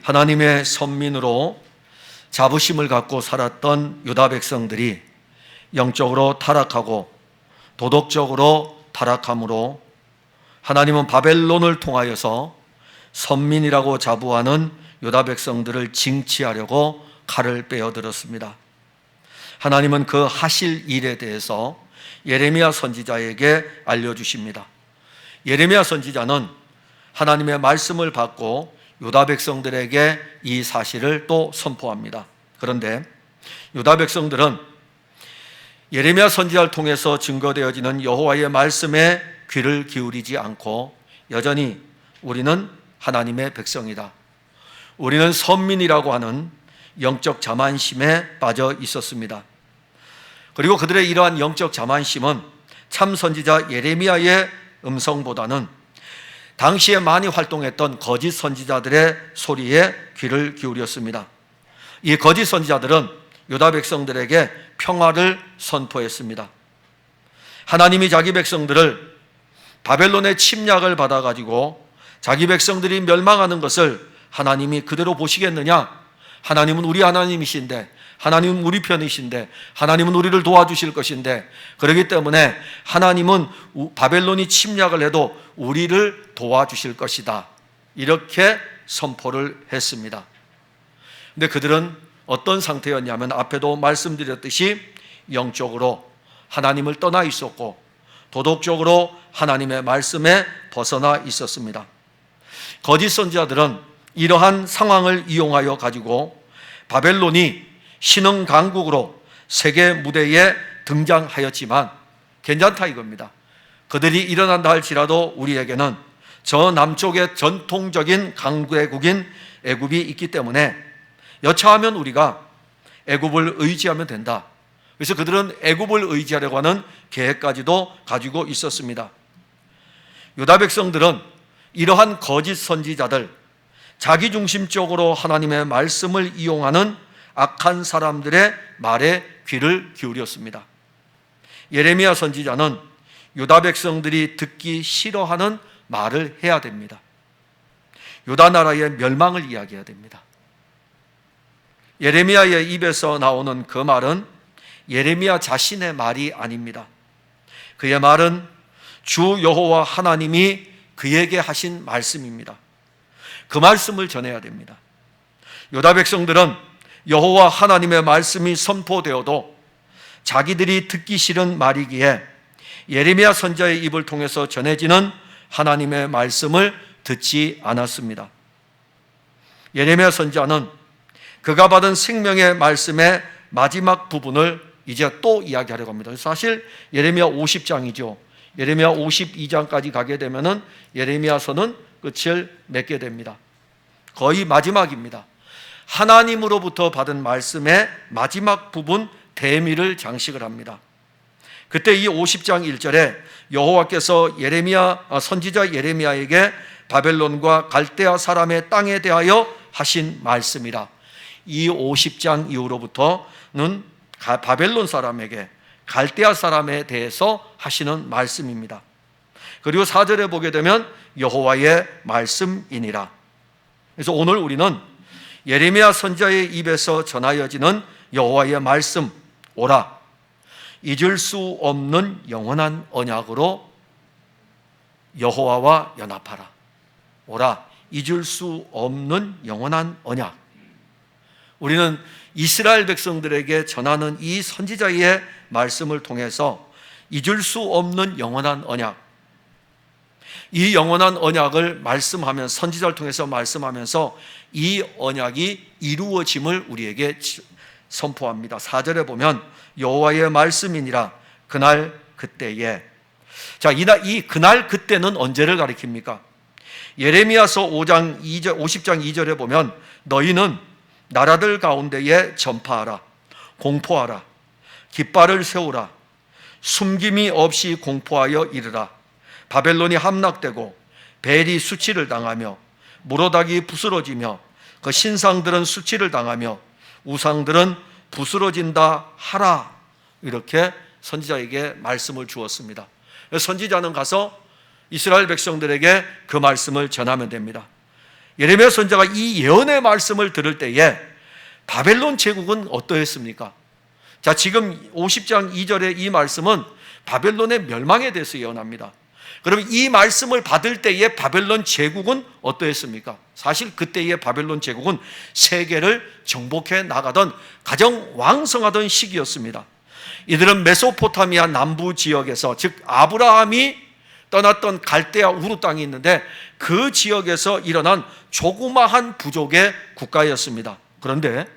하나님의 선민으로 자부심을 갖고 살았던 유다 백성들이 영적으로 타락하고 도덕적으로 타락함으로 하나님은 바벨론을 통하여서 선민이라고 자부하는 유다 백성들을 징치하려고 칼을 빼어들었습니다. 하나님은 그 하실 일에 대해서 예레미야 선지자에게 알려주십니다. 예레미야 선지자는 하나님의 말씀을 받고 유다 백성들에게 이 사실을 또 선포합니다. 그런데 유다 백성들은 예레미야 선지자를 통해서 증거되어지는 여호와의 말씀에 귀를 기울이지 않고 여전히 우리는 하나님의 백성이다, 우리는 선민이라고 하는 영적 자만심에 빠져 있었습니다. 그리고 그들의 이러한 영적 자만심은 참 선지자 예레미야의 음성보다는 당시에 많이 활동했던 거짓 선지자들의 소리에 귀를 기울였습니다. 이 거짓 선지자들은 유다 백성들에게 평화를 선포했습니다. 하나님이 자기 백성들을 바벨론의 침략을 받아가지고 자기 백성들이 멸망하는 것을 하나님이 그대로 보시겠느냐? 하나님은 우리 하나님이신데, 하나님은 우리 편이신데, 하나님은 우리를 도와주실 것인데, 그렇기 때문에 하나님은 바벨론이 침략을 해도 우리를 도와주실 것이다, 이렇게 선포를 했습니다. 근데 그들은 어떤 상태였냐면 앞에도 말씀드렸듯이 영적으로 하나님을 떠나 있었고 도덕적으로 하나님의 말씀에 벗어나 있었습니다. 거짓 선지자들은 이러한 상황을 이용하여 가지고 바벨론이 신흥 강국으로 세계 무대에 등장하였지만 괜찮다 이겁니다. 그들이 일어난다 할지라도 우리에게는 저 남쪽의 전통적인 강대국인 애굽이 있기 때문에 여차하면 우리가 애굽을 의지하면 된다. 그래서 그들은 애굽을 의지하려고 하는 계획까지도 가지고 있었습니다. 유다 백성들은 이러한 거짓 선지자들, 자기중심적으로 하나님의 말씀을 이용하는 악한 사람들의 말에 귀를 기울였습니다. 예레미야 선지자는 유다 백성들이 듣기 싫어하는 말을 해야 됩니다. 유다 나라의 멸망을 이야기해야 됩니다. 예레미야의 입에서 나오는 그 말은 예레미야 자신의 말이 아닙니다. 그의 말은 주 여호와 하나님이 그에게 하신 말씀입니다. 그 말씀을 전해야 됩니다. 유다 백성들은 여호와 하나님의 말씀이 선포되어도 자기들이 듣기 싫은 말이기에 예레미야 선지자의 입을 통해서 전해지는 하나님의 말씀을 듣지 않았습니다. 예레미야 선지자는 그가 받은 생명의 말씀의 마지막 부분을 이제 또 이야기하려고 합니다. 사실 예레미야 50장이죠. 예레미야 52장까지 가게 되면은 예레미야서는 끝을 맺게 됩니다. 거의 마지막입니다. 하나님으로부터 받은 말씀의 마지막 부분 대미를 장식을 합니다. 그때 이 50장 1절에 여호와께서 선지자 예레미야에게 바벨론과 갈대아 사람의 땅에 대하여 하신 말씀이라. 이 50장 이후로부터는 바벨론 사람에게, 갈대아 사람에 대해서 하시는 말씀입니다. 그리고 4절에 보게 되면 여호와의 말씀이니라. 그래서 오늘 우리는 예레미야 선지자의 입에서 전하여지는 여호와의 말씀, 오라, 잊을 수 없는 영원한 언약으로 여호와와 연합하라. 오라, 잊을 수 없는 영원한 언약. 우리는 이스라엘 백성들에게 전하는 이 선지자의 말씀을 통해서 잊을 수 없는 영원한 언약, 이 영원한 언약을 말씀하면서, 선지자를 통해서 말씀하면서 이 언약이 이루어짐을 우리에게 선포합니다. 4절에 보면 여호와의 말씀이니라 그날 그때에. 자, 이 그날 그때는 언제를 가리킵니까? 예레미야서 50장 2절에 보면 너희는 나라들 가운데에 전파하라, 공포하라, 깃발을 세우라, 숨김이 없이 공포하여 이르라. 바벨론이 함락되고 벨이 수치를 당하며 무로닥이 부스러지며 그 신상들은 수치를 당하며 우상들은 부스러진다 하라. 이렇게 선지자에게 말씀을 주었습니다. 선지자는 가서 이스라엘 백성들에게 그 말씀을 전하면 됩니다. 예레미야 선지자가 이 예언의 말씀을 들을 때에 바벨론 제국은 어떠했습니까? 자, 지금 50장 2절의 이 말씀은 바벨론의 멸망에 대해서 예언합니다. 그럼 이 말씀을 받을 때에 바벨론 제국은 어떠했습니까? 사실 그때의 바벨론 제국은 세계를 정복해 나가던 가장 왕성하던 시기였습니다. 이들은 메소포타미아 남부 지역에서, 즉 아브라함이 떠났던 갈대아 우루 땅이 있는데 그 지역에서 일어난 조그마한 부족의 국가였습니다. 그런데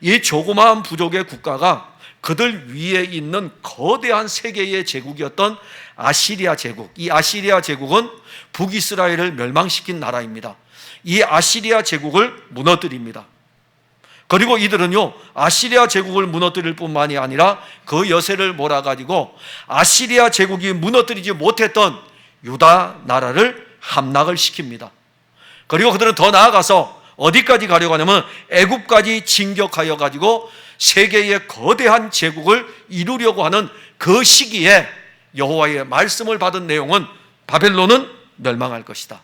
이 조그마한 부족의 국가가 그들 위에 있는 거대한 세계의 제국이었던 아시리아 제국, 이 아시리아 제국은 북이스라엘을 멸망시킨 나라입니다. 이 아시리아 제국을 무너뜨립니다. 그리고 이들은요, 아시리아 제국을 무너뜨릴 뿐만이 아니라 그 여세를 몰아가지고 아시리아 제국이 무너뜨리지 못했던 유다 나라를 함락을 시킵니다. 그리고 그들은 더 나아가서 어디까지 가려고 하냐면 애굽까지 진격하여 가지고 세계의 거대한 제국을 이루려고 하는 그 시기에 여호와의 말씀을 받은 내용은 바벨론은 멸망할 것이다.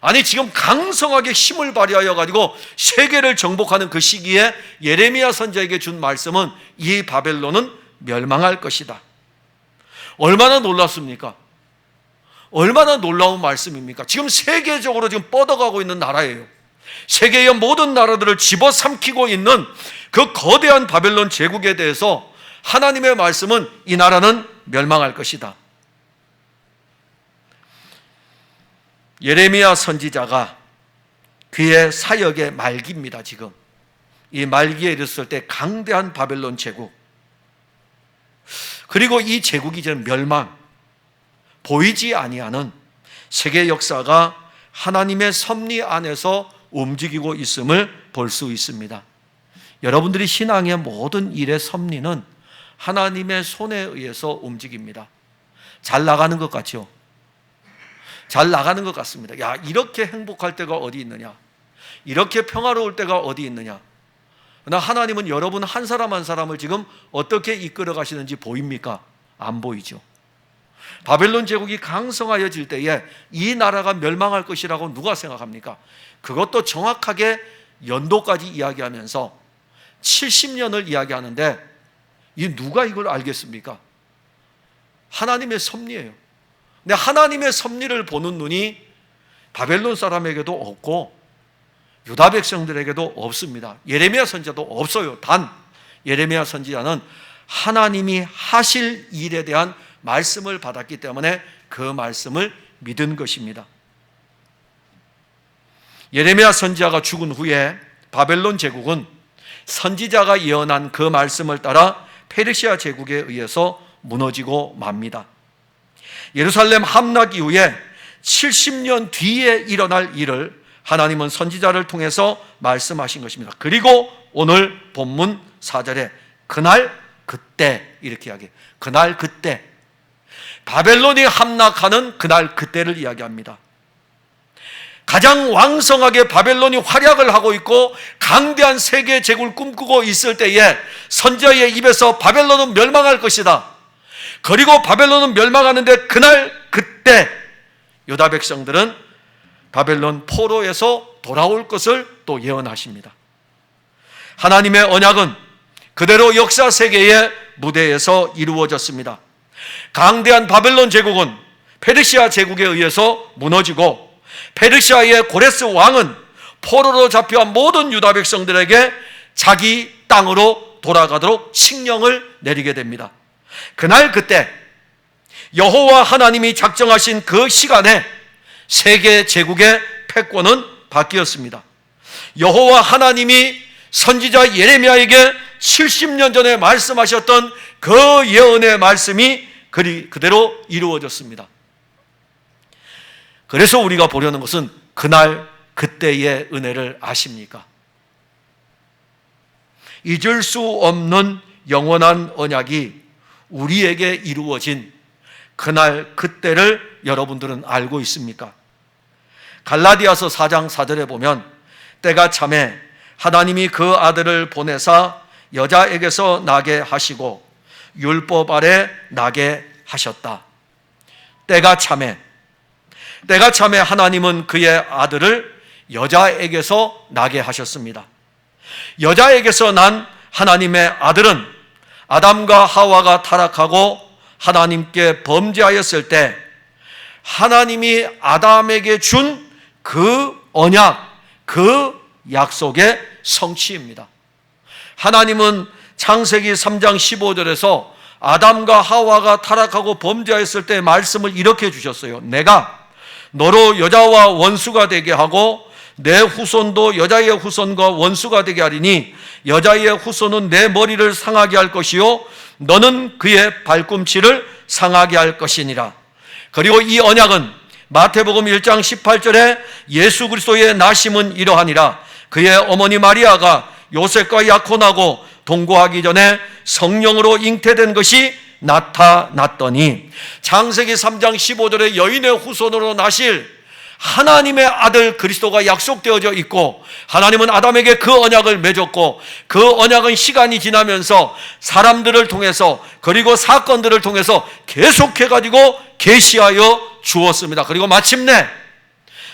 아니, 지금 강성하게 힘을 발휘하여 가지고 세계를 정복하는 그 시기에 예레미야 선지자에게 준 말씀은 이 바벨론은 멸망할 것이다. 얼마나 놀랍습니까? 얼마나 놀라운 말씀입니까? 지금 세계적으로 지금 뻗어가고 있는 나라예요. 세계의 모든 나라들을 집어삼키고 있는 그 거대한 바벨론 제국에 대해서 하나님의 말씀은 이 나라는 멸망할 것이다. 예레미야 선지자가 그의 사역의 말기입니다. 지금 이 말기에 이르렀을 때 강대한 바벨론 제국, 그리고 이 제국이 이제 멸망, 보이지 아니하는 세계 역사가 하나님의 섭리 안에서 움직이고 있음을 볼 수 있습니다. 여러분들이 신앙의 모든 일의 섭리는 하나님의 손에 의해서 움직입니다. 잘 나가는 것 같죠? 잘 나가는 것 같습니다. 야, 이렇게 행복할 때가 어디 있느냐? 이렇게 평화로울 때가 어디 있느냐? 그러나 하나님은 여러분 한 사람 한 사람을 지금 어떻게 이끌어 가시는지 보입니까? 안 보이죠. 바벨론 제국이 강성하여질 때에 이 나라가 멸망할 것이라고 누가 생각합니까? 그것도 정확하게 연도까지 이야기하면서 70년을 이야기하는데 이 누가 이걸 알겠습니까? 하나님의 섭리예요. 근데 하나님의 섭리를 보는 눈이 바벨론 사람에게도 없고 유다 백성들에게도 없습니다. 예레미야 선지자도 없어요. 단 예레미야 선지자는 하나님이 하실 일에 대한 말씀을 받았기 때문에 그 말씀을 믿은 것입니다. 예레미야 선지자가 죽은 후에 바벨론 제국은 선지자가 예언한 그 말씀을 따라 페르시아 제국에 의해서 무너지고 맙니다. 예루살렘 함락 이후에 70년 뒤에 일어날 일을 하나님은 선지자를 통해서 말씀하신 것입니다. 그리고 오늘 본문 4절에 그날 그때 이렇게 이야기해요. 그날 그때, 바벨론이 함락하는 그날 그때를 이야기합니다. 가장 왕성하게 바벨론이 활약을 하고 있고 강대한 세계 제국을 꿈꾸고 있을 때에 선지자의 입에서 바벨론은 멸망할 것이다. 그리고 바벨론은 멸망하는데 그날 그때 유다 백성들은 바벨론 포로에서 돌아올 것을 또 예언하십니다. 하나님의 언약은 그대로 역사 세계의 무대에서 이루어졌습니다. 강대한 바벨론 제국은 페르시아 제국에 의해서 무너지고 페르시아의 고레스 왕은 포로로 잡혀간 모든 유다 백성들에게 자기 땅으로 돌아가도록 칙령을 내리게 됩니다. 그날 그때 여호와 하나님이 작정하신 그 시간에 세계 제국의 패권은 바뀌었습니다. 여호와 하나님이 선지자 예레미야에게 70년 전에 말씀하셨던 그 예언의 말씀이 그대로 이루어졌습니다. 그래서 우리가 보려는 것은 그날 그때의 은혜를 아십니까? 잊을 수 없는 영원한 언약이 우리에게 이루어진 그날 그때를 여러분들은 알고 있습니까? 갈라디아서 4장 4절에 보면 때가 차매 하나님이 그 아들을 보내사 여자에게서 나게 하시고 율법 아래 나게 하셨다. 때가 차매, 때가 참에 하나님은 그의 아들을 여자에게서 나게 하셨습니다. 여자에게서 난 하나님의 아들은 아담과 하와가 타락하고 하나님께 범죄하였을 때 하나님이 아담에게 준 그 언약, 그 약속의 성취입니다. 하나님은 창세기 3장 15절에서 아담과 하와가 타락하고 범죄하였을 때 말씀을 이렇게 주셨어요. 내가 너로 여자와 원수가 되게 하고 내 후손도 여자의 후손과 원수가 되게 하리니 여자의 후손은 내 머리를 상하게 할 것이요 너는 그의 발꿈치를 상하게 할 것이니라. 그리고 이 언약은 마태복음 1장 18절에 예수 그리스도의 나심은 이러하니라. 그의 어머니 마리아가 요셉과 약혼하고 동거하기 전에 성령으로 잉태된 것이 나타났더니 창세기 3장 15절에 여인의 후손으로 나실 하나님의 아들 그리스도가 약속되어져 있고 하나님은 아담에게 그 언약을 맺었고 그 언약은 시간이 지나면서 사람들을 통해서 그리고 사건들을 통해서 계속해가지고 계시하여 주었습니다. 그리고 마침내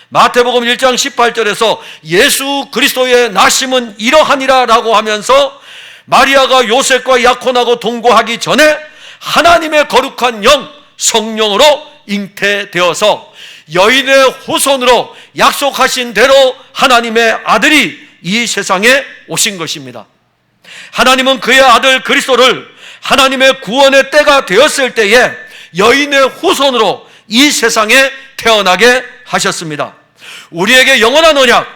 마태복음 1장 18절에서 예수 그리스도의 나심은 이러하니라 라고 하면서 마리아가 요셉과 약혼하고 동거하기 전에 하나님의 거룩한 영 성령으로 잉태되어서 여인의 후손으로 약속하신 대로 하나님의 아들이 이 세상에 오신 것입니다. 하나님은 그의 아들 그리스도를 하나님의 구원의 때가 되었을 때에 여인의 후손으로 이 세상에 태어나게 하셨습니다. 우리에게 영원한 언약,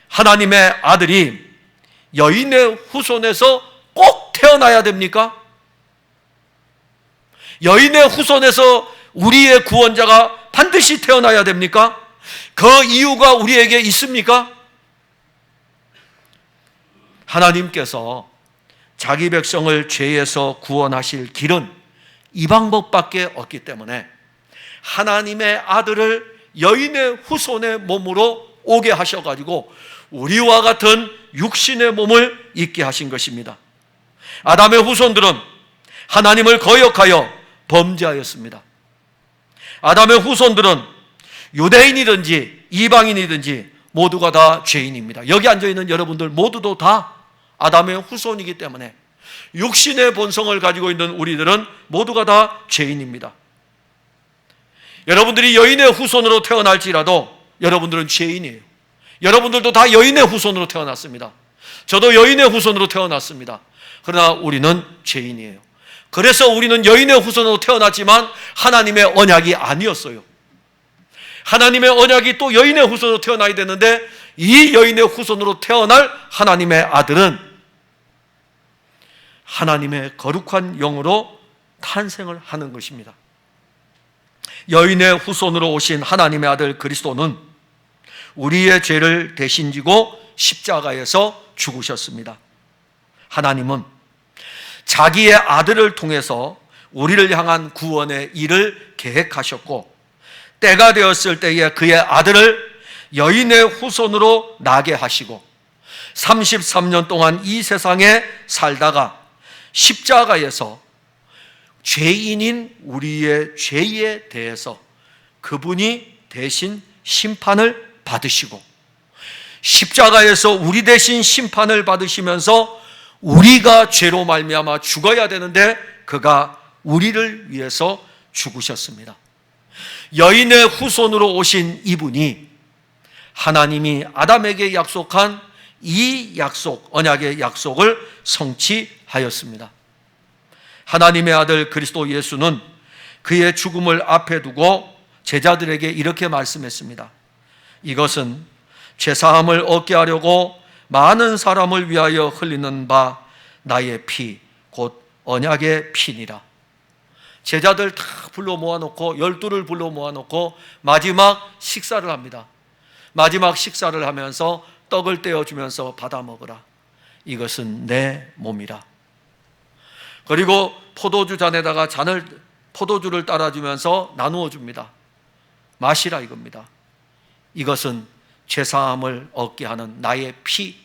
하나님의 아들이 여인의 후손에서 꼭 태어나야 됩니까? 여인의 후손에서 우리의 구원자가 반드시 태어나야 됩니까? 그 이유가 우리에게 있습니까? 하나님께서 자기 백성을 죄에서 구원하실 길은 이 방법밖에 없기 때문에 하나님의 아들을 여인의 후손의 몸으로 오게 하셔가지고 우리와 같은 육신의 몸을 입게 하신 것입니다. 아담의 후손들은 하나님을 거역하여 범죄하였습니다. 아담의 후손들은 유대인이든지 이방인이든지 모두가 다 죄인입니다. 여기 앉아있는 여러분들 모두도 다 아담의 후손이기 때문에 육신의 본성을 가지고 있는 우리들은 모두가 다 죄인입니다. 여러분들이 여인의 후손으로 태어날지라도 여러분들은 죄인이에요. 여러분들도 다 여인의 후손으로 태어났습니다. 저도 여인의 후손으로 태어났습니다. 그러나 우리는 죄인이에요. 그래서 우리는 여인의 후손으로 태어났지만 하나님의 언약이 아니었어요. 하나님의 언약이 또 여인의 후손으로 태어나야 되는데 이 여인의 후손으로 태어날 하나님의 아들은 하나님의 거룩한 영으로 탄생을 하는 것입니다. 여인의 후손으로 오신 하나님의 아들 그리스도는 우리의 죄를 대신 지고 십자가에서 죽으셨습니다. 하나님은 자기의 아들을 통해서 우리를 향한 구원의 일을 계획하셨고 때가 되었을 때에 그의 아들을 여인의 후손으로 나게 하시고 33년 동안 이 세상에 살다가 십자가에서 죄인인 우리의 죄에 대해서 그분이 대신 심판을 받으시고 십자가에서 우리 대신 심판을 받으시면서 우리가 죄로 말미암아 죽어야 되는데 그가 우리를 위해서 죽으셨습니다. 여인의 후손으로 오신 이분이 하나님이 아담에게 약속한 이 약속, 언약의 약속을 성취하였습니다. 하나님의 아들 그리스도 예수는 그의 죽음을 앞에 두고 제자들에게 이렇게 말씀했습니다. 이것은 죄사함을 얻게 하려고 많은 사람을 위하여 흘리는 바 나의 피, 곧 언약의 피니라. 제자들 다 불러 모아놓고 12를 불러 모아놓고 마지막 식사를 합니다. 마지막 식사를 하면서 떡을 떼어주면서 받아 먹으라. 이것은 내 몸이라. 그리고 포도주 잔에다가 포도주를 따라주면서 나누어 줍니다. 마시라 이겁니다. 이것은 죄사함을 얻게 하는 나의 피,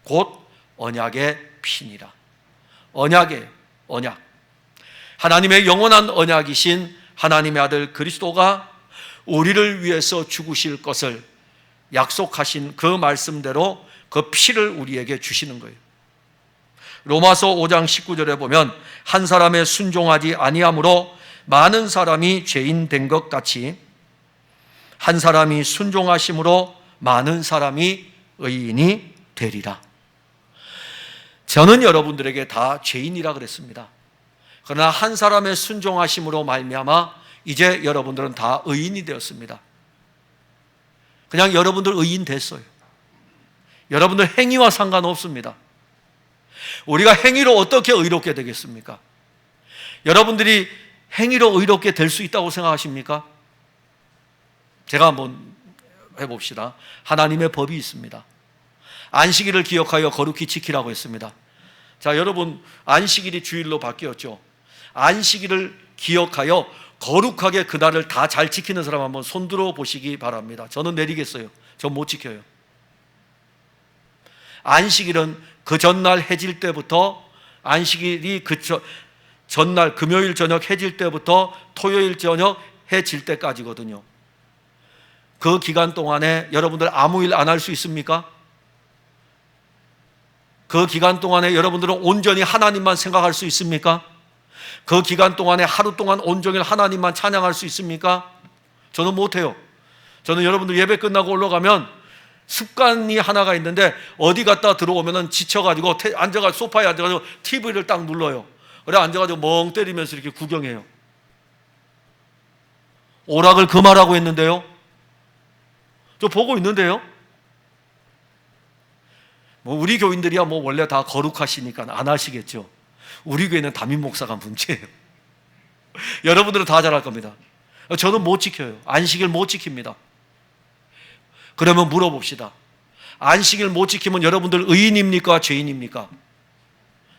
곧 언약의 피니라. 언약의 언약. 하나님의 영원한 언약이신 하나님의 아들 그리스도가 우리를 위해서 죽으실 것을 약속하신 그 말씀대로 그 피를 우리에게 주시는 거예요. 로마서 5장 19절에 보면 한 사람의 순종하지 아니함으로 많은 사람이 죄인 된 것 같이 한 사람이 순종하심으로 많은 사람이 의인이 되리라. 저는 여러분들에게 다 죄인이라 그랬습니다. 그러나 한 사람의 순종하심으로 말미암아 이제 여러분들은 다 의인이 되었습니다. 그냥 여러분들 의인 됐어요. 여러분들 행위와 상관없습니다. 우리가 행위로 어떻게 의롭게 되겠습니까? 여러분들이 행위로 의롭게 될 수 있다고 생각하십니까? 제가 한번 해봅시다. 하나님의 법이 있습니다. 안식일을 기억하여 거룩히 지키라고 했습니다. 자, 여러분, 안식일이 주일로 바뀌었죠. 안식일을 기억하여 거룩하게 그날을 다 잘 지키는 사람 한번 손들어 보시기 바랍니다. 저는 내리겠어요. 전 못 지켜요. 안식일은 그 전날 해질 때부터, 안식일이 그 전날 금요일 저녁 해질 때부터 토요일 저녁 해질 때까지거든요. 그 기간 동안에 여러분들 아무 일 안 할 수 있습니까? 그 기간 동안에 여러분들은 온전히 하나님만 생각할 수 있습니까? 그 기간 동안에 하루 동안 온종일 하나님만 찬양할 수 있습니까? 저는 못해요. 저는 여러분들 예배 끝나고 올라가면 습관이 하나가 있는데 어디 갔다 들어오면은 지쳐가지고 앉아가지고 소파에 앉아가지고 TV를 딱 눌러요. 그래 앉아가지고 멍 때리면서 이렇게 구경해요. 오락을 금하라고 했는데요. 저 보고 있는데요. 뭐 우리 교인들이야 뭐 원래 다 거룩하시니까 안 하시겠죠. 우리 교회는 담임 목사가 문제예요. 여러분들은 다 잘할 겁니다. 저는 못 지켜요. 안식일 못 지킵니다. 그러면 물어봅시다. 안식일 못 지키면 여러분들 의인입니까? 죄인입니까?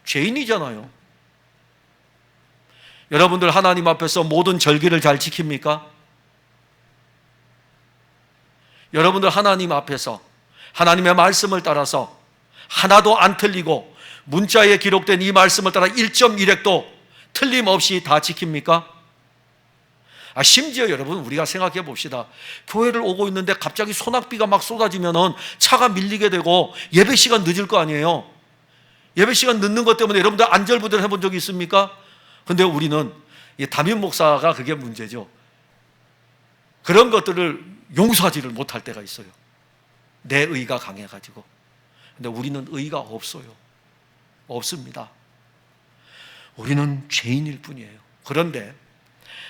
죄인이잖아요. 여러분들 하나님 앞에서 모든 절기를 잘 지킵니까? 여러분들 하나님 앞에서 하나님의 말씀을 따라서 하나도 안 틀리고 문자에 기록된 이 말씀을 따라 1.1획도 틀림없이 다 지킵니까? 심지어 여러분 우리가 생각해 봅시다. 교회를 오고 있는데 갑자기 소낙비가 막 쏟아지면은 차가 밀리게 되고 예배 시간 늦을 거 아니에요. 예배 시간 늦는 것 때문에 여러분들 안절부절 해본 적이 있습니까? 근데 우리는 담임 목사가 그게 문제죠. 그런 것들을 용서하지를 못할 때가 있어요. 내 의가 강해가지고. 근데 우리는 의가 없어요. 없습니다. 우리는 죄인일 뿐이에요. 그런데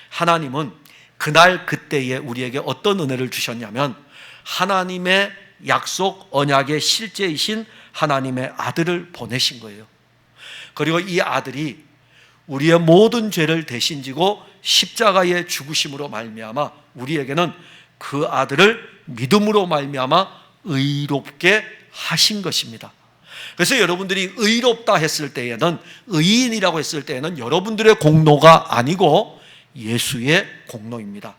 하나님은 그날 그때에 우리에게 어떤 은혜를 주셨냐면 하나님의 약속 언약의 실제이신 하나님의 아들을 보내신 거예요. 그리고 이 아들이 우리의 모든 죄를 대신 지고 십자가의 죽으심으로 말미암아 우리에게는 그 아들을 믿음으로 말미암아 의롭게 하신 것입니다. 그래서 여러분들이 의롭다 했을 때에는, 의인이라고 했을 때에는 여러분들의 공로가 아니고 예수의 공로입니다.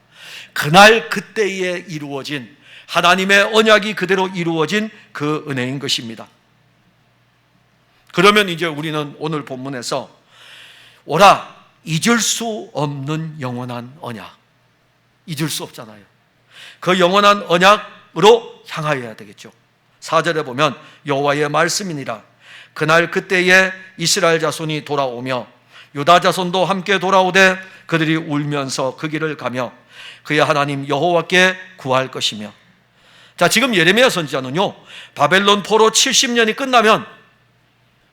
그날 그때에 이루어진 하나님의 언약이 그대로 이루어진 그 은혜인 것입니다. 그러면 이제 우리는 오늘 본문에서 오라, 잊을 수 없는 영원한 언약, 잊을 수 없잖아요. 그 영원한 언약으로 향하여야 되겠죠. 4절에 보면 여호와의 말씀이니라. 그날 그때에 이스라엘 자손이 돌아오며 유다 자손도 함께 돌아오되 그들이 울면서 그 길을 가며 그의 하나님 여호와께 구할 것이며. 자, 지금 예레미야 선지자는요, 바벨론 포로 70년이 끝나면,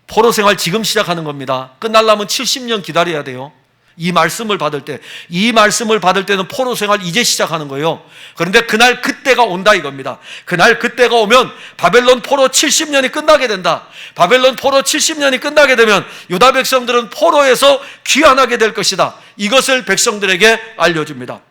포로 생활 지금 시작하는 겁니다. 끝나려면 70년 기다려야 돼요. 이 말씀을 받을 때는 포로 생활 이제 시작하는 거예요. 그런데 그날 그때가 온다 이겁니다. 그날 그때가 오면 바벨론 포로 70년이 끝나게 된다. 바벨론 포로 70년이 끝나게 되면 유다 백성들은 포로에서 귀환하게 될 것이다. 이것을 백성들에게 알려줍니다.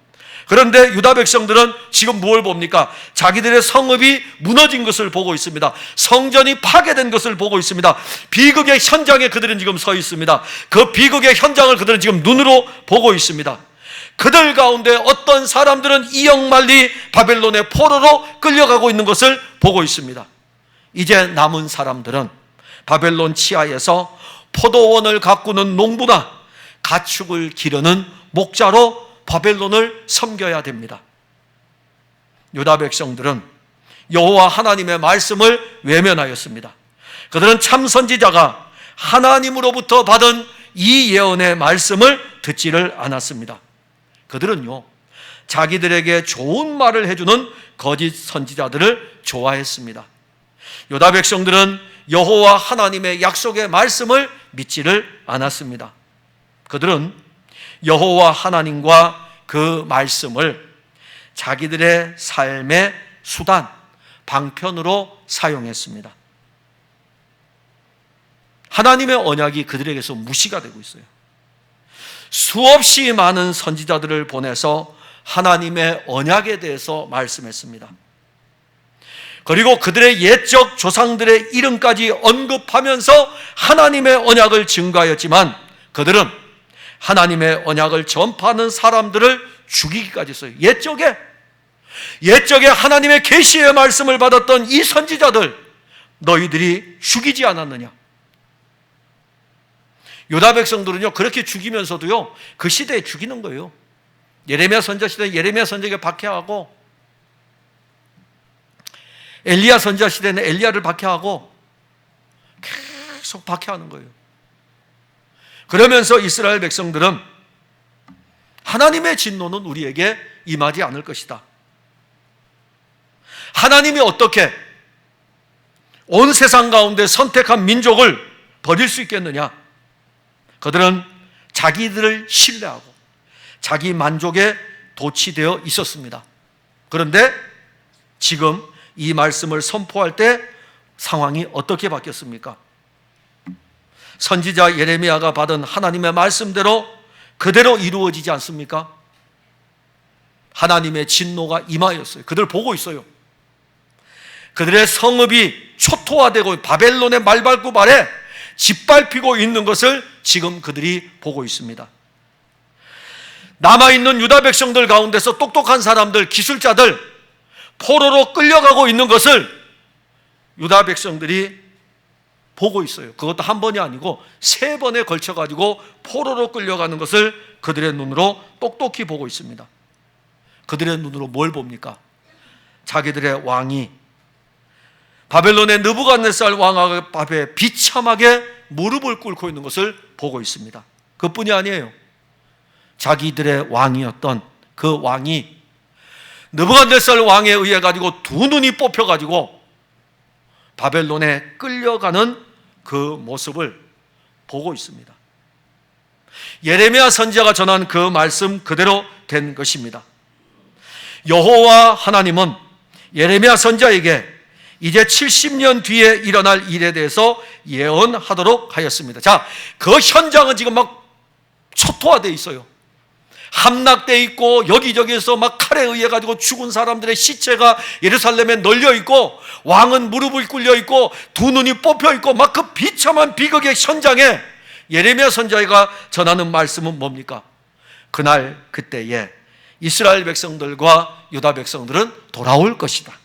그런데 유다 백성들은 지금 무엇을 봅니까? 자기들의 성읍이 무너진 것을 보고 있습니다. 성전이 파괴된 것을 보고 있습니다. 비극의 현장에 그들은 지금 서 있습니다. 그 비극의 현장을 그들은 지금 눈으로 보고 있습니다. 그들 가운데 어떤 사람들은 이역만리 바벨론의 포로로 끌려가고 있는 것을 보고 있습니다. 이제 남은 사람들은 바벨론 치하에서 포도원을 가꾸는 농부나 가축을 기르는 목자로 바벨론을 섬겨야 됩니다. 유다 백성들은 여호와 하나님의 말씀을 외면하였습니다. 그들은 참 선지자가 하나님으로부터 받은 이 예언의 말씀을 듣지를 않았습니다. 그들은요, 자기들에게 좋은 말을 해주는 거짓 선지자들을 좋아했습니다. 유다 백성들은 여호와 하나님의 약속의 말씀을 믿지를 않았습니다. 그들은 여호와 하나님과 그 말씀을 자기들의 삶의 수단, 방편으로 사용했습니다. 하나님의 언약이 그들에게서 무시가 되고 있어요. 수없이 많은 선지자들을 보내서 하나님의 언약에 대해서 말씀했습니다. 그리고 그들의 옛적 조상들의 이름까지 언급하면서 하나님의 언약을 증거하였지만 그들은 하나님의 언약을 전파하는 사람들을 죽이기까지 했어요. 옛적에 하나님의 계시의 말씀을 받았던 이 선지자들 너희들이 죽이지 않았느냐? 유다 백성들은요, 그렇게 죽이면서도요, 그 시대에 죽이는 거예요. 예레미야 선지자 시대에 예레미야 선지자에게 박해하고, 엘리야 선지자 시대에는 엘리야를 박해하고, 계속 박해하는 거예요. 그러면서 이스라엘 백성들은 하나님의 진노는 우리에게 임하지 않을 것이다. 하나님이 어떻게 온 세상 가운데 선택한 민족을 버릴 수 있겠느냐? 그들은 자기들을 신뢰하고 자기 만족에 도취되어 있었습니다. 그런데 지금 이 말씀을 선포할 때 상황이 어떻게 바뀌었습니까? 선지자 예레미야가 받은 하나님의 말씀대로 그대로 이루어지지 않습니까? 하나님의 진노가 임하였어요. 그들 보고 있어요. 그들의 성읍이 초토화되고 바벨론의 말발굽 아래 짓밟히고 있는 것을 지금 그들이 보고 있습니다. 남아있는 유다 백성들 가운데서 똑똑한 사람들, 기술자들 포로로 끌려가고 있는 것을 유다 백성들이 보고 있어요. 그것도 한 번이 아니고 3번에 걸쳐가지고 포로로 끌려가는 것을 그들의 눈으로 똑똑히 보고 있습니다. 그들의 눈으로 뭘 봅니까? 자기들의 왕이 바벨론의 느부갓네살 왕 앞에 비참하게 무릎을 꿇고 있는 것을 보고 있습니다. 그뿐이 아니에요. 자기들의 왕이었던 그 왕이 느부갓네살 왕에 의해 가지고 2눈이 뽑혀 가지고 바벨론에 끌려가는 그 모습을 보고 있습니다. 예레미야 선지자가 전한 그 말씀 그대로 된 것입니다. 여호와 하나님은 예레미야 선지자에게 이제 70년 뒤에 일어날 일에 대해서 예언하도록 하였습니다. 자, 그 현장은 지금 막 초토화되어 있어요. 함락되어 있고 여기저기에서 막 칼에 의해 가지고 죽은 사람들의 시체가 예루살렘에 널려 있고 왕은 무릎을 꿇려 있고 2눈이 뽑혀 있고 막 그 비참한 비극의 현장에 예레미야 선지자가 전하는 말씀은 뭡니까? 그날 그때에 이스라엘 백성들과 유다 백성들은 돌아올 것이다.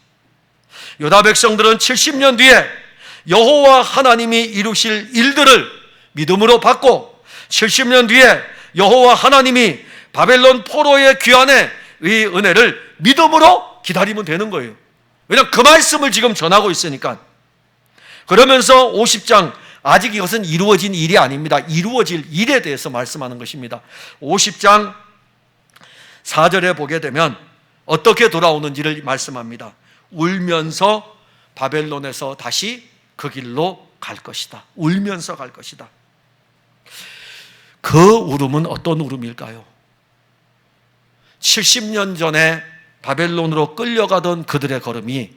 유다 백성들은 70년 뒤에 여호와 하나님이 이루실 일들을 믿음으로 받고 70년 뒤에 여호와 하나님이 바벨론 포로의 귀환의 이 은혜를 믿음으로 기다리면 되는 거예요. 왜냐하면 그 말씀을 지금 전하고 있으니까. 그러면서 50장, 아직 이것은 이루어진 일이 아닙니다. 이루어질 일에 대해서 말씀하는 것입니다. 50장 4절에 보게 되면 어떻게 돌아오는지를 말씀합니다. 울면서 바벨론에서 다시 그 길로 갈 것이다. 울면서 갈 것이다. 그 울음은 어떤 울음일까요? 70년 전에 바벨론으로 끌려가던 그들의 걸음이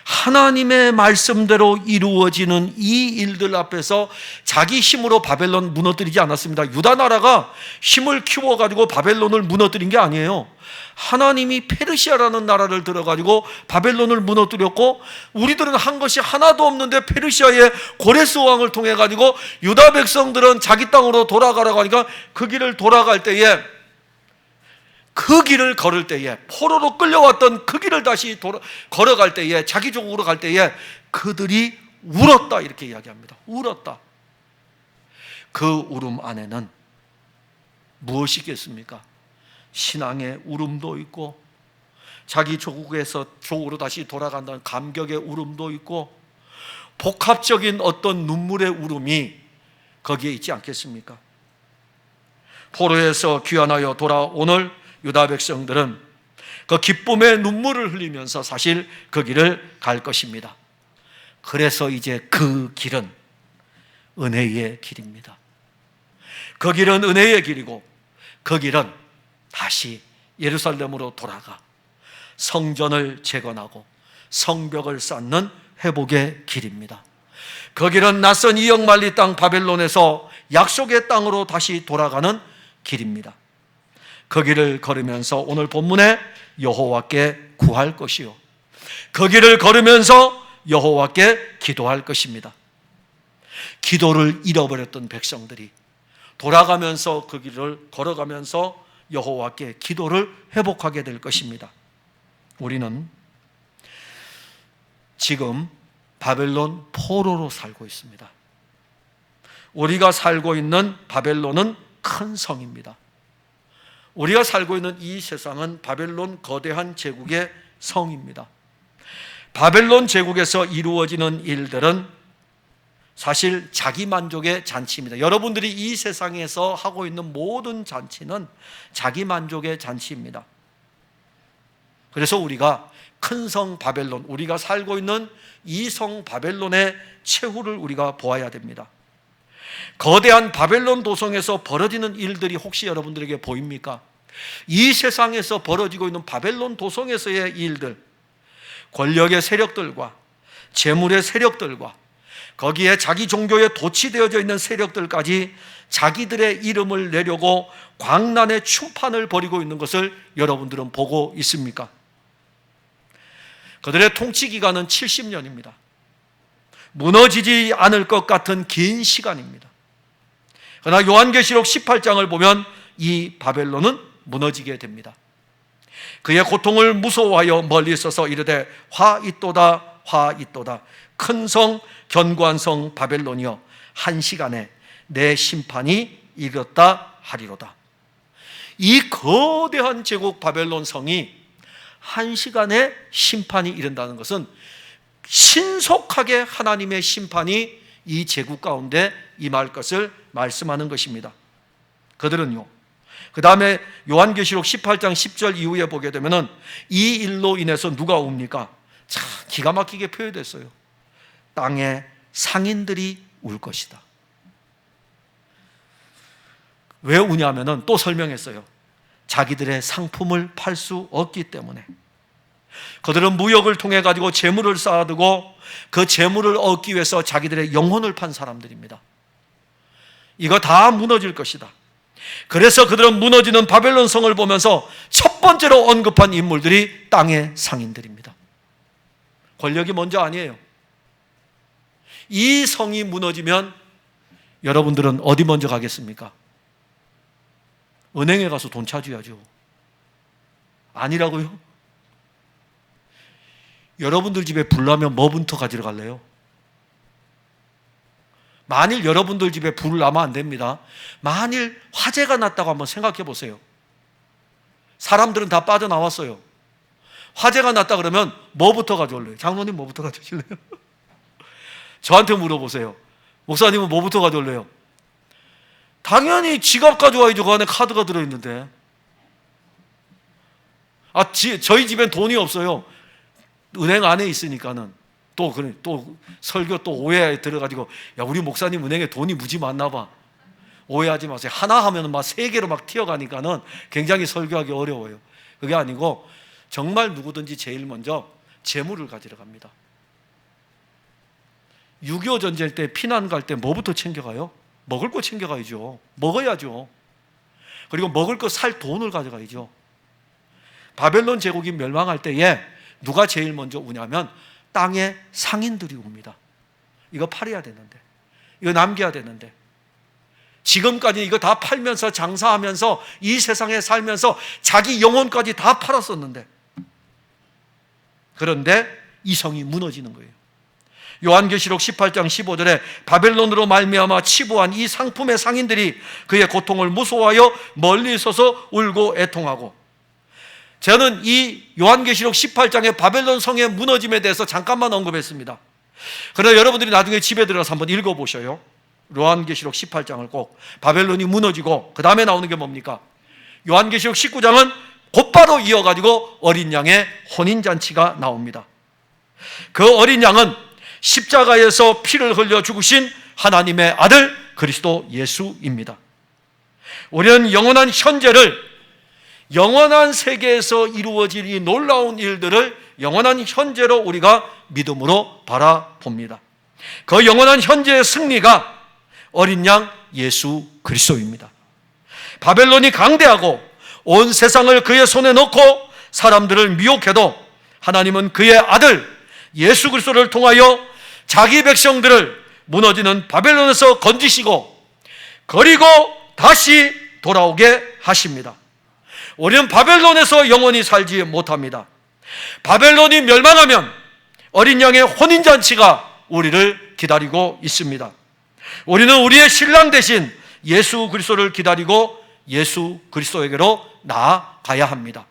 하나님의 말씀대로 이루어지는 이 일들 앞에서 자기 힘으로 바벨론 무너뜨리지 않았습니다. 유다 나라가 힘을 키워가지고 바벨론을 무너뜨린 게 아니에요. 하나님이 페르시아라는 나라를 들어가지고 바벨론을 무너뜨렸고, 우리들은 한 것이 하나도 없는데 페르시아의 고레스 왕을 통해 가지고 유다 백성들은 자기 땅으로 돌아가라고 하니까 그 길을 돌아갈 때에, 그 길을 걸을 때에, 포로로 끌려왔던 그 길을 다시 걸어갈 때에, 자기 족으로 갈 때에 그들이 울었다, 이렇게 이야기합니다. 울었다. 그 울음 안에는 무엇이 있겠습니까? 신앙의 울음도 있고 자기 조국에서 조국으로 다시 돌아간다는 감격의 울음도 있고 복합적인 어떤 눈물의 울음이 거기에 있지 않겠습니까? 포로에서 귀환하여 돌아오는 유다 백성들은 그 기쁨의 눈물을 흘리면서 사실 그 길을 갈 것입니다. 그래서 이제 그 길은 은혜의 길입니다. 그 길은 은혜의 길이고 그 길은 다시 예루살렘으로 돌아가 성전을 재건하고 성벽을 쌓는 회복의 길입니다. 그 길은 낯선 이역만리 땅 바벨론에서 약속의 땅으로 다시 돌아가는 길입니다. 그 길을 걸으면서 오늘 본문에 여호와께 구할 것이요, 그 길을 걸으면서 여호와께 기도할 것입니다. 기도를 잃어버렸던 백성들이 돌아가면서 그 길을 걸어가면서 여호와께 기도를 회복하게 될 것입니다. 우리는 지금 바벨론 포로로 살고 있습니다. 우리가 살고 있는 바벨론은 큰 성입니다. 우리가 살고 있는 이 세상은 바벨론 거대한 제국의 성입니다. 바벨론 제국에서 이루어지는 일들은 사실 자기 만족의 잔치입니다. 여러분들이 이 세상에서 하고 있는 모든 잔치는 자기 만족의 잔치입니다. 그래서 우리가 큰 성 바벨론, 우리가 살고 있는 이 성 바벨론의 최후를 우리가 보아야 됩니다. 거대한 바벨론 도성에서 벌어지는 일들이 혹시 여러분들에게 보입니까? 이 세상에서 벌어지고 있는 바벨론 도성에서의 일들, 권력의 세력들과 재물의 세력들과 거기에 자기 종교에 도취되어져 있는 세력들까지 자기들의 이름을 내려고 광란의 충판을 벌이고 있는 것을 여러분들은 보고 있습니까? 그들의 통치 기간은 70년입니다. 무너지지 않을 것 같은 긴 시간입니다. 그러나 요한계시록 18장을 보면 이 바벨론은 무너지게 됩니다. 그의 고통을 무서워하여 멀리 서서 이르되 화 있도다 화 있도다 큰 성 견고한 성 바벨론이여 한 시간에 내 심판이 이르렀다 하리로다. 이 거대한 제국 바벨론 성이 한 시간에 심판이 이른다는 것은 신속하게 하나님의 심판이 이 제국 가운데 임할 것을 말씀하는 것입니다. 그들은요, 그 다음에 요한계시록 18장 10절 이후에 보게 되면은 이 일로 인해서 누가 옵니까? 참 기가 막히게 표현됐어요. 땅의 상인들이 울 것이다. 왜 우냐면은 또 설명했어요. 자기들의 상품을 팔 수 없기 때문에. 그들은 무역을 통해 가지고 재물을 쌓아두고 그 재물을 얻기 위해서 자기들의 영혼을 판 사람들입니다. 이거 다 무너질 것이다. 그래서 그들은 무너지는 바벨론 성을 보면서 첫 번째로 언급한 인물들이 땅의 상인들입니다. 권력이 먼저 아니에요. 이 성이 무너지면 여러분들은 어디 먼저 가겠습니까? 은행에 가서 돈 찾아야죠. 아니라고요? 여러분들 집에 불 나면 뭐부터 가지러 갈래요? 만일 여러분들 집에 불 나면 안 됩니다. 만일 화재가 났다고 한번 생각해 보세요. 사람들은 다 빠져나왔어요. 화재가 났다 그러면 뭐부터 가져올래요? 장로님 뭐부터 가져오실래요? 저한테 물어보세요. 목사님은 뭐부터 가져올래요? 당연히 지갑 가져와야죠. 그 안에 카드가 들어있는데. 저희 집엔 돈이 없어요. 은행 안에 있으니까는. 또 설교 또 오해에 들어가지고, 야, 우리 목사님 은행에 돈이 무지 많나 봐. 오해하지 마세요. 하나 하면 막 3개로 막 튀어가니까는 굉장히 설교하기 어려워요. 그게 아니고, 정말 누구든지 제일 먼저 재물을 가지러 갑니다. 6.25 전쟁 때 피난 갈 때 뭐부터 챙겨가요? 먹을 거 챙겨가야죠. 먹어야죠. 그리고 먹을 거 살 돈을 가져가야죠. 바벨론 제국이 멸망할 때에 누가 제일 먼저 우냐면 땅의 상인들이 웁니다. 이거 팔아야 되는데, 이거 남겨야 되는데, 지금까지 이거 다 팔면서 장사하면서 이 세상에 살면서 자기 영혼까지 다 팔았었는데, 그런데 이 성이 무너지는 거예요. 요한계시록 18장 15절에 바벨론으로 말미암아 치부한 이 상품의 상인들이 그의 고통을 무서워하여 멀리 서서 울고 애통하고, 저는 이 요한계시록 18장의 바벨론 성의 무너짐에 대해서 잠깐만 언급했습니다. 그러나 여러분들이 나중에 집에 들어가서 한번 읽어보셔요. 요한계시록 18장을 꼭. 바벨론이 무너지고 그 다음에 나오는 게 뭡니까? 요한계시록 19장은 곧바로 이어가지고 어린 양의 혼인잔치가 나옵니다. 그 어린 양은 십자가에서 피를 흘려 죽으신 하나님의 아들 그리스도 예수입니다. 우리는 영원한 현재를, 영원한 세계에서 이루어질 이 놀라운 일들을 영원한 현재로 우리가 믿음으로 바라봅니다. 그 영원한 현재의 승리가 어린 양 예수 그리스도입니다. 바벨론이 강대하고 온 세상을 그의 손에 넣고 사람들을 미혹해도 하나님은 그의 아들 예수 그리스도를 통하여 자기 백성들을 무너지는 바벨론에서 건지시고 그리고 다시 돌아오게 하십니다. 우리는 바벨론에서 영원히 살지 못합니다. 바벨론이 멸망하면 어린 양의 혼인잔치가 우리를 기다리고 있습니다. 우리는 우리의 신랑 대신 예수 그리스도를 기다리고 예수 그리스도에게로 나아가야 합니다.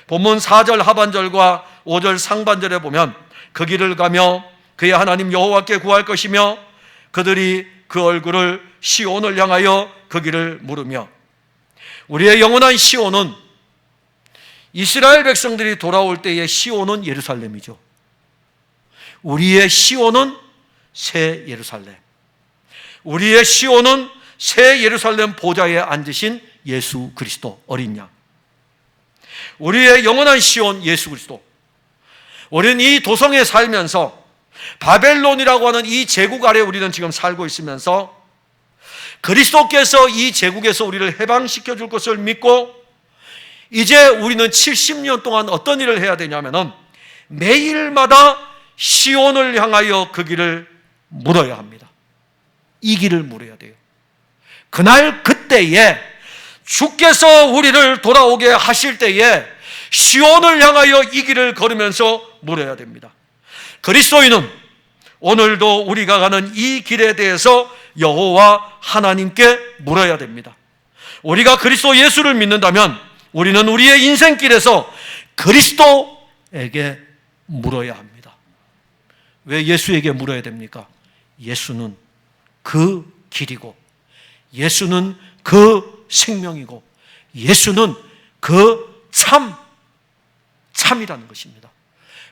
본문 4절 하반절과 5절 상반절에 보면 그 길을 가며 그의 하나님 여호와께 구할 것이며 그들이 그 얼굴을 시온을 향하여 그 길을 물으며, 우리의 영원한 시온은 이스라엘 백성들이 돌아올 때의 시온은 예루살렘이죠. 우리의 시온은 새 예루살렘, 우리의 시온은 새 예루살렘 보좌에 앉으신 예수 그리스도 어린 양, 우리의 영원한 시온 예수 그리스도. 우리는 이 도성에 살면서 바벨론이라고 하는 이 제국 아래 우리는 지금 살고 있으면서 그리스도께서 이 제국에서 우리를 해방시켜 줄 것을 믿고 이제 우리는 70년 동안 어떤 일을 해야 되냐면은 매일마다 시온을 향하여 그 길을 물어야 합니다. 이 길을 물어야 돼요. 그날 그때에 주께서 우리를 돌아오게 하실 때에 시온을 향하여 이 길을 걸으면서 물어야 됩니다. 그리스도인은 오늘도 우리가 가는 이 길에 대해서 여호와 하나님께 물어야 됩니다. 우리가 그리스도 예수를 믿는다면 우리는 우리의 인생길에서 그리스도에게 물어야 합니다. 왜 예수에게 물어야 됩니까? 예수는 그 길이고 예수는 그 생명이고 예수는 그 참이라는 것입니다.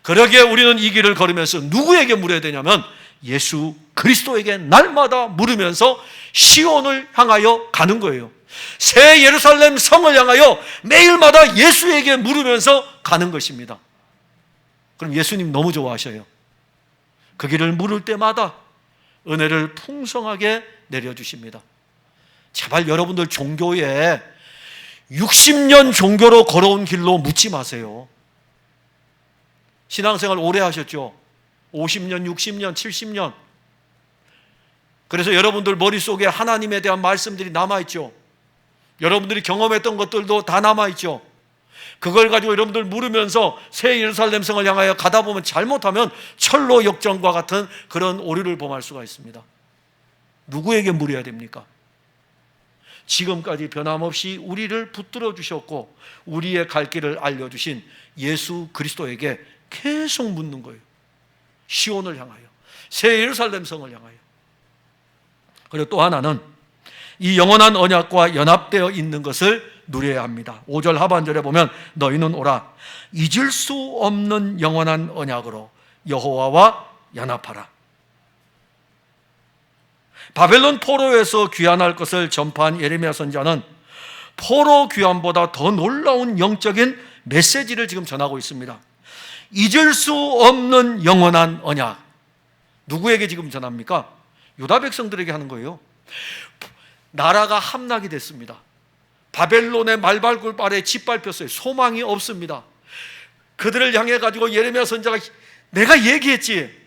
그러기에 우리는 이 길을 걸으면서 누구에게 물어야 되냐면 예수 그리스도에게 날마다 물으면서 시온을 향하여 가는 거예요. 새 예루살렘 성을 향하여 매일마다 예수에게 물으면서 가는 것입니다. 그럼 예수님 너무 좋아하셔요. 그 길을 물을 때마다 은혜를 풍성하게 내려주십니다. 제발 여러분들 종교에 60년 종교로 걸어온 길로 묻지 마세요. 신앙생활 오래 하셨죠? 50년, 60년, 70년. 그래서 여러분들 머릿속에 하나님에 대한 말씀들이 남아있죠. 여러분들이 경험했던 것들도 다 남아있죠. 그걸 가지고 여러분들 물으면서 새 예루살렘 성을 향하여 가다 보면 잘못하면 철로 역정과 같은 그런 오류를 범할 수가 있습니다. 누구에게 물어야 됩니까? 지금까지 변함없이 우리를 붙들어 주셨고 우리의 갈 길을 알려주신 예수 그리스도에게 계속 묻는 거예요. 시온을 향하여, 새 예루살렘 성을 향하여. 그리고 또 하나는 이 영원한 언약과 연합되어 있는 것을 누려야 합니다. 5절 하반절에 보면 너희는 오라 잊을 수 없는 영원한 언약으로 여호와와 연합하라. 바벨론 포로에서 귀환할 것을 전파한 예레미야 선지자는 포로 귀환보다 더 놀라운 영적인 메시지를 지금 전하고 있습니다. 잊을 수 없는 영원한 언약. 누구에게 지금 전합니까? 유다 백성들에게 하는 거예요. 나라가 함락이 됐습니다. 바벨론의 말발굴발에 짓밟혔어요. 소망이 없습니다. 그들을 향해 가지고 예레미야 선지자가 내가 얘기했지.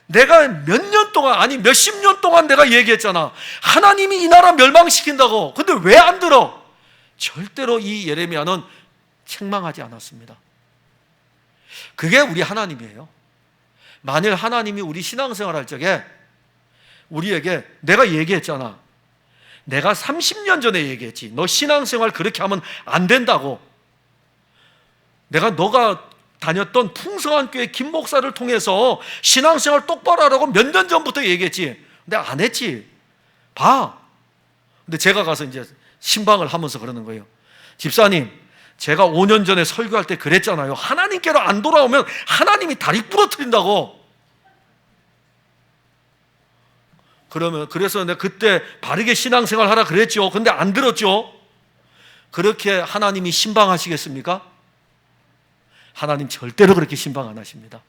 내가 몇 년 동안, 아니 몇십 년 동안 내가 얘기했잖아. 하나님이 이 나라 멸망시킨다고. 근데 왜 안 들어? 절대로 이 예레미야는 책망하지 않았습니다. 그게 우리 하나님이에요. 만일 하나님이 우리 신앙생활 할 적에 우리에게 내가 얘기했잖아. 내가 30년 전에 얘기했지. 너 신앙생활 그렇게 하면 안 된다고. 너가 다녔던 풍성한 교회 김 목사를 통해서 신앙생활 똑바로 하라고 몇 년 전부터 얘기했지. 근데 안 했지. 봐. 근데 제가 가서 이제 신방을 하면서 그러는 거예요. 집사님, 제가 5년 전에 설교할 때 그랬잖아요. 하나님께로 안 돌아오면 하나님이 다리 부러뜨린다고. 그래서 내가 그때 바르게 신앙생활 하라 그랬죠. 근데 안 들었죠. 그렇게 하나님이 신방하시겠습니까? 하나님 절대로 그렇게 신방 안 하십니다.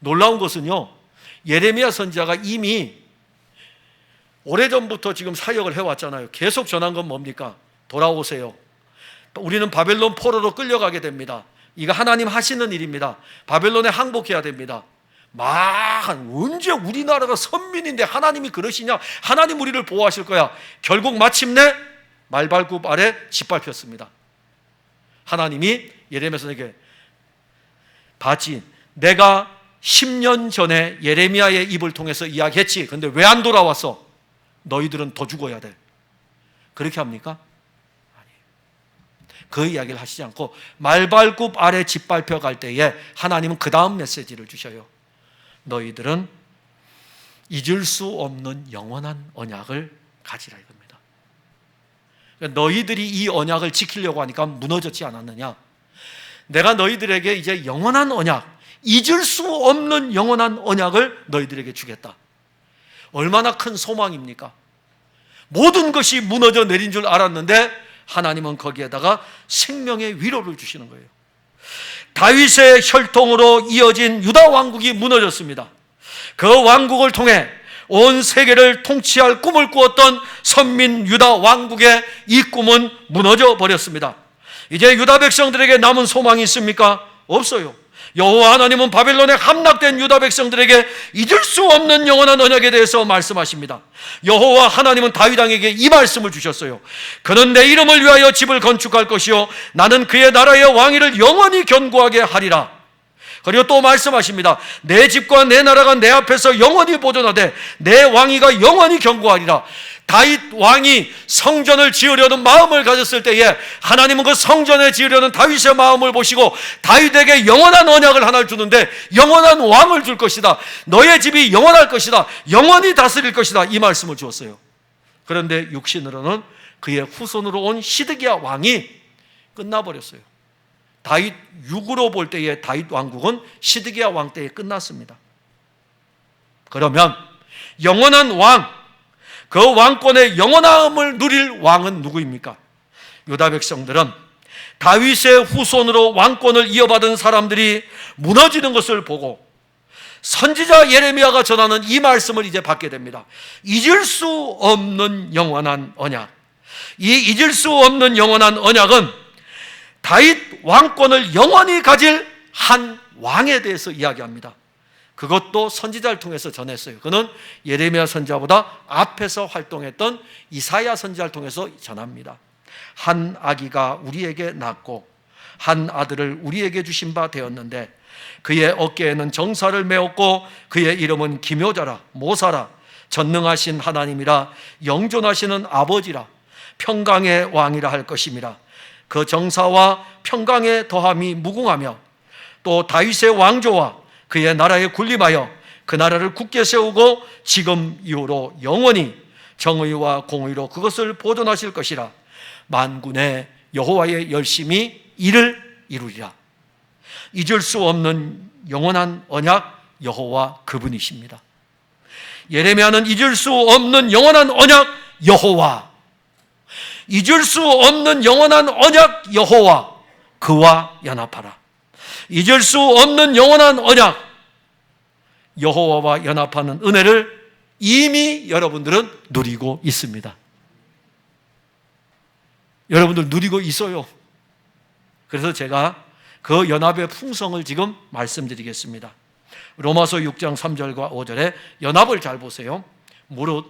놀라운 것은요, 예레미야 선지자가 이미 오래전부터 지금 사역을 해왔잖아요. 계속 전한 건 뭡니까? 돌아오세요. 우리는 바벨론 포로로 끌려가게 됩니다. 이거 하나님 하시는 일입니다. 바벨론에 항복해야 됩니다. 언제 우리나라가 선민인데 하나님이 그러시냐? 하나님 우리를 보호하실 거야. 결국 마침내 말발굽 아래 짓밟혔습니다. 하나님이 예레미야 선지자에게 봤지? 내가 10년 전에 예레미야의 입을 통해서 이야기했지. 근데 왜 안 돌아왔어? 너희들은 더 죽어야 돼. 그렇게 합니까? 아니에요. 그 이야기를 하시지 않고 말발굽 아래 짓밟혀 갈 때에 하나님은 그 다음 메시지를 주셔요. 너희들은 잊을 수 없는 영원한 언약을 가지라 이겁니다. 너희들이 이 언약을 지키려고 하니까 무너졌지 않았느냐? 내가 너희들에게 이제 영원한 언약, 잊을 수 없는 영원한 언약을 너희들에게 주겠다. 얼마나 큰 소망입니까? 모든 것이 무너져 내린 줄 알았는데 하나님은 거기에다가 생명의 위로를 주시는 거예요. 다윗의 혈통으로 이어진 유다 왕국이 무너졌습니다. 그 왕국을 통해 온 세계를 통치할 꿈을 꾸었던 선민 유다 왕국의 이 꿈은 무너져 버렸습니다. 이제 유다 백성들에게 남은 소망이 있습니까? 없어요. 여호와 하나님은 바벨론에 함락된 유다 백성들에게 잊을 수 없는 영원한 언약에 대해서 말씀하십니다. 여호와 하나님은 다윗 왕에게 이 말씀을 주셨어요. 그는 내 이름을 위하여 집을 건축할 것이요 나는 그의 나라의 왕위를 영원히 견고하게 하리라. 그리고 또 말씀하십니다. 내 집과 내 나라가 내 앞에서 영원히 보존하되 내 왕위가 영원히 견고하리라. 다윗 왕이 성전을 지으려는 마음을 가졌을 때에 하나님은 그 성전에 지으려는 다윗의 마음을 보시고 다윗에게 영원한 언약을 하나를 주는데 영원한 왕을 줄 것이다. 너의 집이 영원할 것이다. 영원히 다스릴 것이다. 이 말씀을 주었어요. 그런데 육신으로는 그의 후손으로 온 시드기야 왕이 끝나버렸어요. 다윗 육으로 볼 때의 다윗 왕국은 시드기야 왕 때에 끝났습니다. 그러면 영원한 왕, 그 왕권의 영원함을 누릴 왕은 누구입니까? 유다 백성들은 다윗의 후손으로 왕권을 이어받은 사람들이 무너지는 것을 보고 선지자 예레미야가 전하는 이 말씀을 이제 받게 됩니다. 잊을 수 없는 영원한 언약. 이 잊을 수 없는 영원한 언약은 다윗 왕권을 영원히 가질 한 왕에 대해서 이야기합니다. 그것도 선지자를 통해서 전했어요. 그는 예레미야 선지자보다 앞에서 활동했던 이사야 선지자를 통해서 전합니다. 한 아기가 우리에게 낳고 한 아들을 우리에게 주신 바 되었는데 그의 어깨에는 정사를 메었고 그의 이름은 기묘자라 모사라 전능하신 하나님이라 영존하시는 아버지라 평강의 왕이라 할 것임이라. 그 정사와 평강의 더함이 무궁하며 또 다윗의 왕조와 그의 나라에 군림하여 그 나라를 굳게 세우고 지금 이후로 영원히 정의와 공의로 그것을 보존하실 것이라. 만군의 여호와의 열심히 이를 이루리라. 잊을 수 없는 영원한 언약 여호와 그분이십니다. 예레미야는 잊을 수 없는 영원한 언약 여호와, 잊을 수 없는 영원한 언약 여호와 그와 연합하라. 잊을 수 없는 영원한 언약 여호와와 연합하는 은혜를 이미 여러분들은 누리고 있습니다. 여러분들 누리고 있어요. 그래서 제가 그 연합의 풍성을 지금 말씀드리겠습니다. 로마서 6장 3절과 5절에 연합을 잘 보세요. 무릇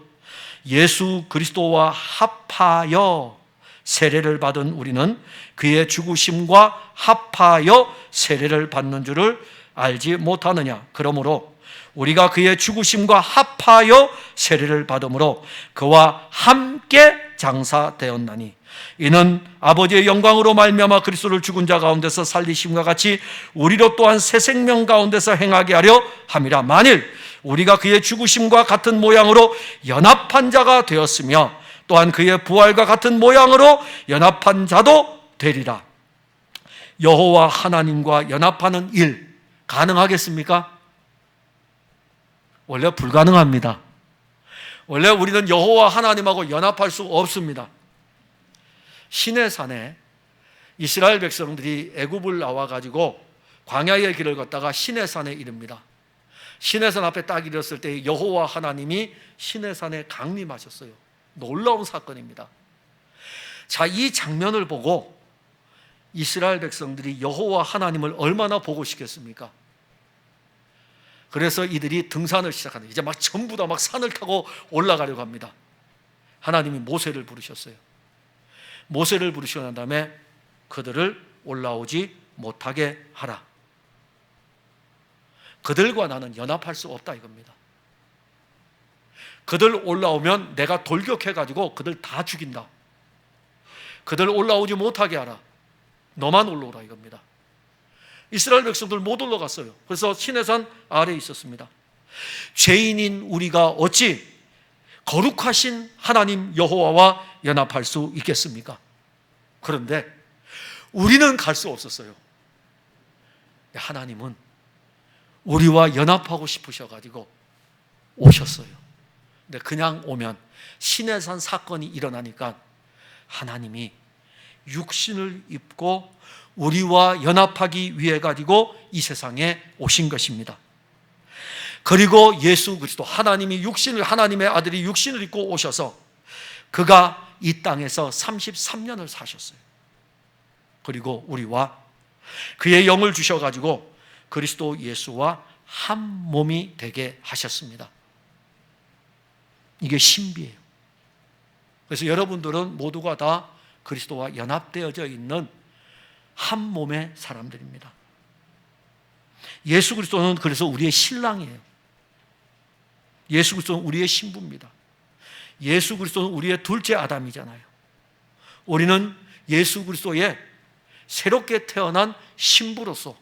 예수 그리스도와 합하여 세례를 받은 우리는 그의 죽으심과 합하여 세례를 받는 줄을 알지 못하느냐. 그러므로 우리가 그의 죽으심과 합하여 세례를 받음으로 그와 함께 장사되었나니 이는 아버지의 영광으로 말미암아 그리스도를 죽은 자 가운데서 살리심과 같이 우리로 또한 새 생명 가운데서 행하게 하려 함이라. 만일 우리가 그의 죽으심과 같은 모양으로 연합한 자가 되었으며 또한 그의 부활과 같은 모양으로 연합한 자도 되리라. 여호와 하나님과 연합하는 일 가능하겠습니까? 원래 불가능합니다. 원래 우리는 여호와 하나님하고 연합할 수 없습니다. 시내산에 이스라엘 백성들이 애굽을 나와가지고 광야의 길을 걷다가 시내산에 이릅니다. 시내산 앞에 딱 이르렀을 때 여호와 하나님이 시내산에 강림하셨어요. 놀라운 사건입니다. 자, 이 장면을 보고 이스라엘 백성들이 여호와 하나님을 얼마나 보고 싶겠습니까? 그래서 이들이 등산을 시작하는, 이제 막 전부 다 막 산을 타고 올라가려고 합니다. 하나님이 모세를 부르셨어요. 모세를 부르시고 난 다음에 그들을 올라오지 못하게 하라. 그들과 나는 연합할 수 없다 이겁니다. 그들 올라오면 내가 돌격해가지고 그들 다 죽인다. 그들 올라오지 못하게 하라. 너만 올라오라 이겁니다. 이스라엘 백성들 못 올라갔어요. 그래서 시내산 아래에 있었습니다. 죄인인 우리가 어찌 거룩하신 하나님 여호와와 연합할 수 있겠습니까? 그런데 우리는 갈 수 없었어요. 하나님은 우리와 연합하고 싶으셔가지고 오셨어요. 근데 그냥 오면 시내산 사건이 일어나니까 하나님이 육신을 입고 우리와 연합하기 위해 가지고 이 세상에 오신 것입니다. 그리고 예수 그리스도 하나님이 하나님의 아들이 육신을 입고 오셔서 그가 이 땅에서 33년을 사셨어요. 그리고 우리와 그의 영을 주셔가지고 그리스도 예수와 한 몸이 되게 하셨습니다. 이게 신비예요. 그래서 여러분들은 모두가 다 그리스도와 연합되어져 있는 한 몸의 사람들입니다. 예수 그리스도는 그래서 우리의 신랑이에요. 예수 그리스도는 우리의 신부입니다. 예수 그리스도는 우리의 둘째 아담이잖아요. 우리는 예수 그리스도의 새롭게 태어난 신부로서,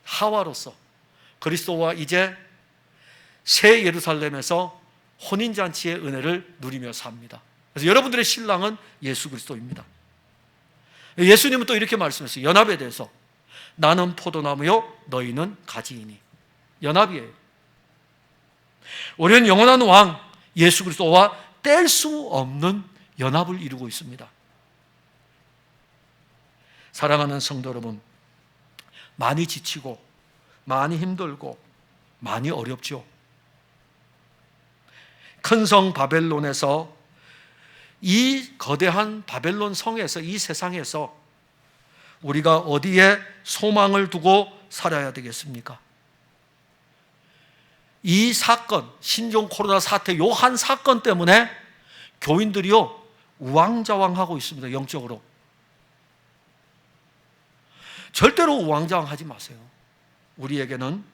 하와로서 그리스도와 이제 새 예루살렘에서 혼인잔치의 은혜를 누리며 삽니다. 그래서 여러분들의 신랑은 예수 그리스도입니다. 예수님은 또 이렇게 말씀했어요. 연합에 대해서 나는 포도나무요 너희는 가지이니. 연합이에요. 우리는 영원한 왕 예수 그리스도와 뗄 수 없는 연합을 이루고 있습니다. 사랑하는 성도 여러분, 많이 지치고 많이 힘들고 많이 어렵죠. 큰 성 바벨론에서, 이 거대한 바벨론 성에서, 이 세상에서 우리가 어디에 소망을 두고 살아야 되겠습니까? 이 사건, 신종 코로나 사태, 요 한 사건 때문에 교인들이요 우왕좌왕하고 있습니다. 영적으로. 절대로 우왕좌왕하지 마세요. 우리에게는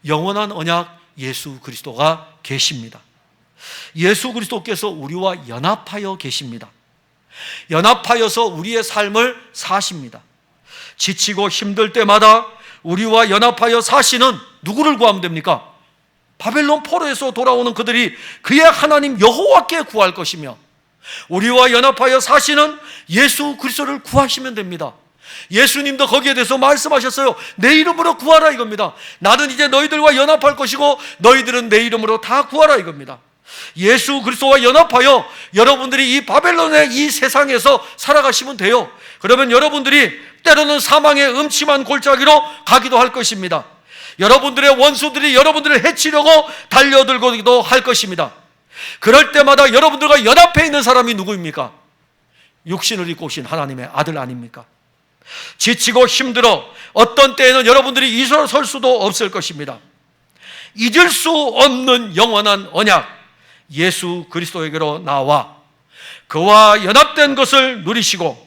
영원한 언약 예수 그리스도가 계십니다. 예수 그리스도께서 우리와 연합하여 계십니다. 연합하여서 우리의 삶을 사십니다. 지치고 힘들 때마다 우리와 연합하여 사시는 누구를 구하면 됩니까? 바벨론 포로에서 돌아오는 그들이 그의 하나님 여호와께 구할 것이며, 우리와 연합하여 사시는 예수 그리스도를 구하시면 됩니다. 예수님도 거기에 대해서 말씀하셨어요. 내 이름으로 구하라 이겁니다. 나는 이제 너희들과 연합할 것이고 너희들은 내 이름으로 다 구하라 이겁니다. 예수 그리스도와 연합하여 여러분들이 이 바벨론의 이 세상에서 살아가시면 돼요. 그러면 여러분들이 때로는 사망의 음침한 골짜기로 가기도 할 것입니다. 여러분들의 원수들이 여러분들을 해치려고 달려들기도 할 것입니다. 그럴 때마다 여러분들과 연합해 있는 사람이 누구입니까? 육신을 입고 오신 하나님의 아들 아닙니까? 지치고 힘들어 어떤 때에는 여러분들이 일어설 수도 없을 것입니다. 잊을 수 없는 영원한 언약 예수 그리스도에게로 나와 그와 연합된 것을 누리시고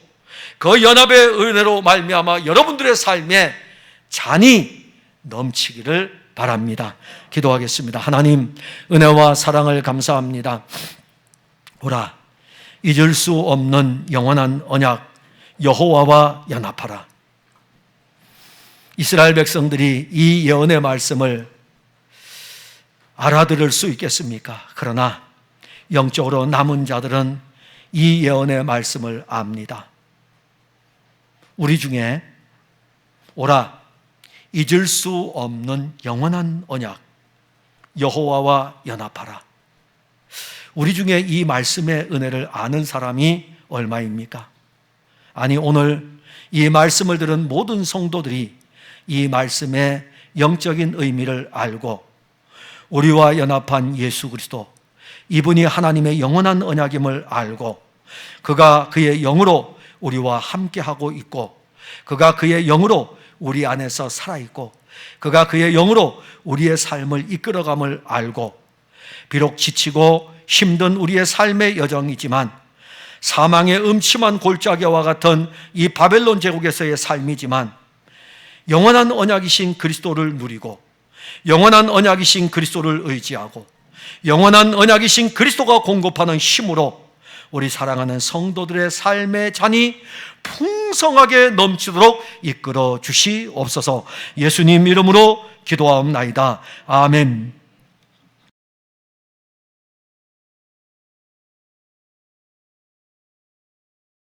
그 연합의 은혜로 말미암아 여러분들의 삶에 잔이 넘치기를 바랍니다. 기도하겠습니다. 하나님, 은혜와 사랑을 감사합니다. 오라, 잊을 수 없는 영원한 언약 여호와와 연합하라. 이스라엘 백성들이 이 예언의 말씀을 알아들을 수 있겠습니까? 그러나 영적으로 남은 자들은 이 예언의 말씀을 압니다. 우리 중에 오라, 잊을 수 없는 영원한 언약 여호와와 연합하라. 우리 중에 이 말씀의 은혜를 아는 사람이 얼마입니까? 아니, 오늘 이 말씀을 들은 모든 성도들이 이 말씀의 영적인 의미를 알고 우리와 연합한 예수 그리스도, 이분이 하나님의 영원한 언약임을 알고 그가 그의 영으로 우리와 함께하고 있고 그가 그의 영으로 우리 안에서 살아있고 그가 그의 영으로 우리의 삶을 이끌어감을 알고 비록 지치고 힘든 우리의 삶의 여정이지만 사망의 음침한 골짜기와 같은 이 바벨론 제국에서의 삶이지만 영원한 언약이신 그리스도를 누리고 영원한 언약이신 그리스도를 의지하고 영원한 언약이신 그리스도가 공급하는 힘으로 우리 사랑하는 성도들의 삶의 잔이 풍성하게 넘치도록 이끌어 주시옵소서. 예수님 이름으로 기도하옵나이다. 아멘.